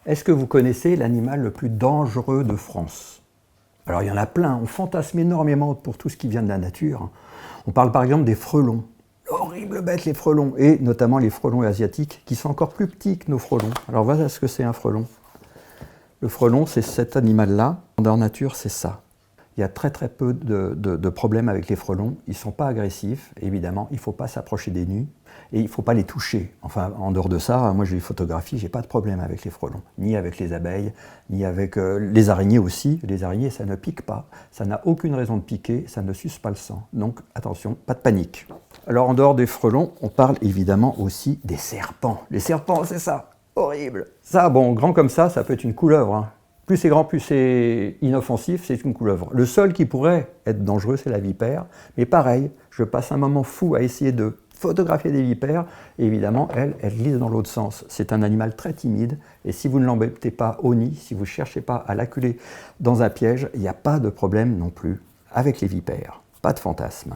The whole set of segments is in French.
Est-ce que vous connaissez l'animal le plus dangereux de France? Alors il y en a plein, on fantasme énormément pour tout ce qui vient de la nature. On parle par exemple des frelons. Horrible bête les frelons, et notamment les frelons asiatiques qui sont encore plus petits que nos frelons. Alors voilà ce que c'est un frelon. Le frelon, c'est cet animal-là. Dans nature, c'est ça. Il y a très très peu de problèmes avec les frelons. Ils ne sont pas agressifs, évidemment. Il ne faut pas s'approcher des nids et il ne faut pas les toucher. Enfin, en dehors de ça, moi j'ai les photographies, je n'ai pas de problème avec les frelons. Ni avec les abeilles, ni avec les araignées aussi. Les araignées, ça ne pique pas. Ça n'a aucune raison de piquer, ça ne suce pas le sang. Donc attention, pas de panique. Alors en dehors des frelons, on parle évidemment aussi des serpents. Les serpents, c'est ça, horrible. Ça, bon, grand comme ça peut être une couleuvre, hein. Plus c'est grand, plus c'est inoffensif, c'est une couleuvre. Le seul qui pourrait être dangereux, c'est la vipère. Mais pareil, je passe un moment fou à essayer de photographier des vipères. Et évidemment, elle glisse dans l'autre sens. C'est un animal très timide. Et si vous ne l'embêtez pas au nid, si vous ne cherchez pas à l'acculer dans un piège, il n'y a pas de problème non plus avec les vipères. Pas de fantasme.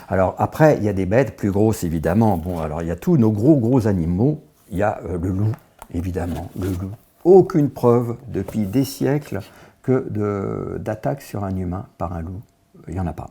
Alors après, il y a des bêtes plus grosses, évidemment. Bon, alors il y a tous nos gros animaux. Il y a le loup, évidemment, le loup. Aucune preuve depuis des siècles d'attaque sur un humain par un loup. Il n'y en a pas.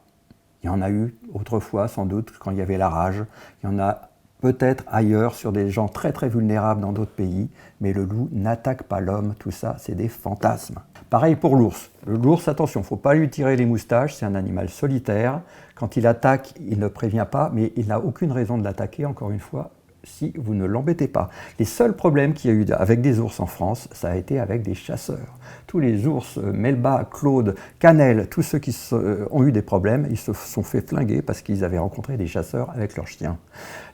Il y en a eu autrefois, sans doute, quand il y avait la rage. Il y en a peut-être ailleurs, sur des gens très très vulnérables dans d'autres pays. Mais le loup n'attaque pas l'homme. Tout ça, c'est des fantasmes. Pareil pour l'ours. L'ours, attention, il ne faut pas lui tirer les moustaches. C'est un animal solitaire. Quand il attaque, il ne prévient pas, mais il n'a aucune raison de l'attaquer, encore une fois, si vous ne l'embêtez pas. Les seuls problèmes qu'il y a eu avec des ours en France, ça a été avec des chasseurs. Tous les ours, Melba, Claude, Cannelle, tous ceux qui ont eu des problèmes, ils se sont fait flinguer parce qu'ils avaient rencontré des chasseurs avec leurs chiens.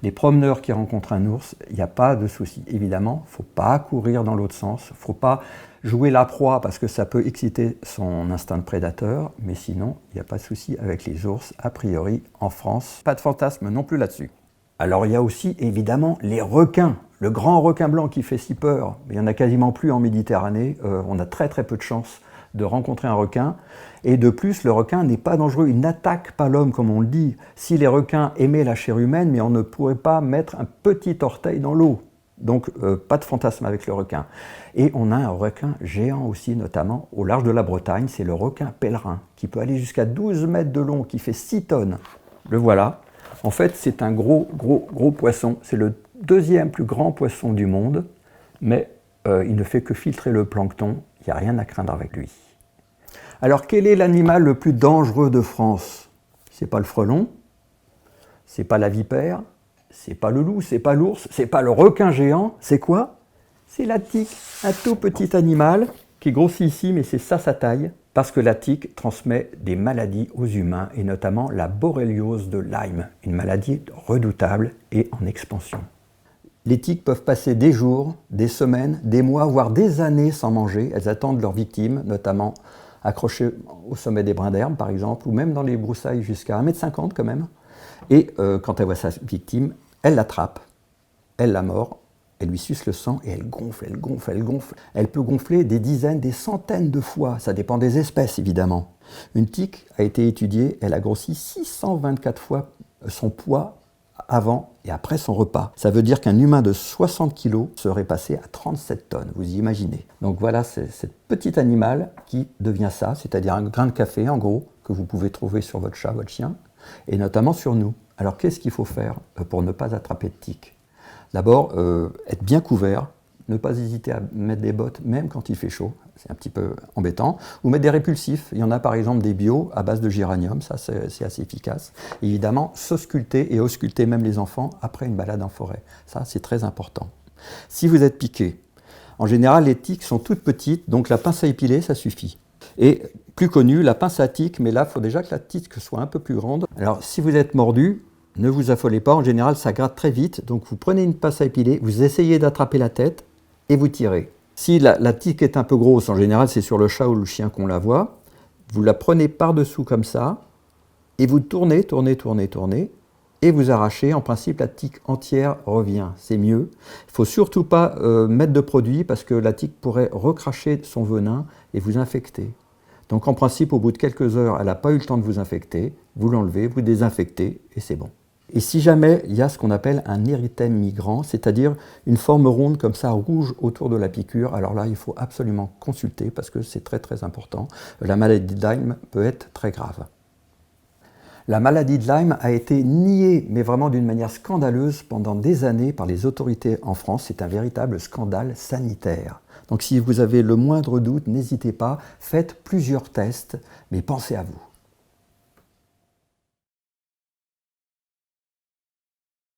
Les promeneurs qui rencontrent un ours, il n'y a pas de souci. Évidemment, il ne faut pas courir dans l'autre sens, il ne faut pas jouer la proie parce que ça peut exciter son instinct de prédateur, mais sinon, il n'y a pas de souci avec les ours, a priori, en France. Pas de fantasme non plus là-dessus. Alors il y a aussi évidemment les requins, le grand requin blanc qui fait si peur. Il n'y en a quasiment plus en Méditerranée, on a très très peu de chances de rencontrer un requin. Et de plus, le requin n'est pas dangereux, il n'attaque pas l'homme comme on le dit. Si les requins aimaient la chair humaine, mais on ne pourrait pas mettre un petit orteil dans l'eau. Donc pas de fantasme avec le requin. Et on a un requin géant aussi, notamment au large de la Bretagne, c'est le requin pèlerin, qui peut aller jusqu'à 12 mètres de long, qui fait 6 tonnes. Le voilà. En fait, c'est un gros poisson. C'est le deuxième plus grand poisson du monde, mais il ne fait que filtrer le plancton. Il n'y a rien à craindre avec lui. Alors, quel est l'animal le plus dangereux de France? C'est pas le frelon, c'est pas la vipère, c'est pas le loup, c'est pas l'ours, c'est pas le requin géant. C'est quoi? C'est la tique, un tout petit animal qui grossit ici, mais c'est ça sa taille. Parce que la tique transmet des maladies aux humains, et notamment la borréliose de Lyme, une maladie redoutable et en expansion. Les tiques peuvent passer des jours, des semaines, des mois, voire des années sans manger. Elles attendent leurs victimes, notamment accrochées au sommet des brins d'herbe, par exemple, ou même dans les broussailles jusqu'à 1,50 m quand même. Et quand elle voit sa victime, elle l'attrape, elle la mord, elle lui suce le sang et elle gonfle. Elle peut gonfler des dizaines, des centaines de fois. Ça dépend des espèces, évidemment. Une tique a été étudiée, elle a grossi 624 fois son poids avant et après son repas. Ça veut dire qu'un humain de 60 kg serait passé à 37 tonnes, vous imaginez. Donc voilà, c'est ce petit animal qui devient ça, c'est-à-dire un grain de café, en gros, que vous pouvez trouver sur votre chat, votre chien, et notamment sur nous. Alors qu'est-ce qu'il faut faire pour ne pas attraper de tique ? D'abord, être bien couvert, ne pas hésiter à mettre des bottes même quand il fait chaud, c'est un petit peu embêtant, ou mettre des répulsifs. Il y en a par exemple des bio à base de géranium, ça c'est assez efficace. Et évidemment, s'ausculter et ausculter même les enfants après une balade en forêt, ça c'est très important. Si vous êtes piqué, en général les tiques sont toutes petites, donc la pince à épiler ça suffit. Et plus connu, la pince à tique, mais là il faut déjà que la tique soit un peu plus grande. Alors si vous êtes mordu, ne vous affolez pas, en général ça gratte très vite, donc vous prenez une pince à épiler, vous essayez d'attraper la tête et vous tirez. Si la tique est un peu grosse, en général c'est sur le chat ou le chien qu'on la voit, vous la prenez par-dessous comme ça, et vous tournez, et vous arrachez. En principe la tique entière revient, c'est mieux. Il ne faut surtout pas mettre de produit parce que la tique pourrait recracher son venin et vous infecter. Donc en principe, au bout de quelques heures, elle n'a pas eu le temps de vous infecter, vous l'enlevez, vous désinfectez et c'est bon. Et si jamais il y a ce qu'on appelle un érythème migrant, c'est-à-dire une forme ronde comme ça, rouge autour de la piqûre, alors là, il faut absolument consulter parce que c'est très très important. La maladie de Lyme peut être très grave. La maladie de Lyme a été niée, mais vraiment d'une manière scandaleuse, pendant des années par les autorités en France. C'est un véritable scandale sanitaire. Donc si vous avez le moindre doute, n'hésitez pas, faites plusieurs tests, mais pensez à vous.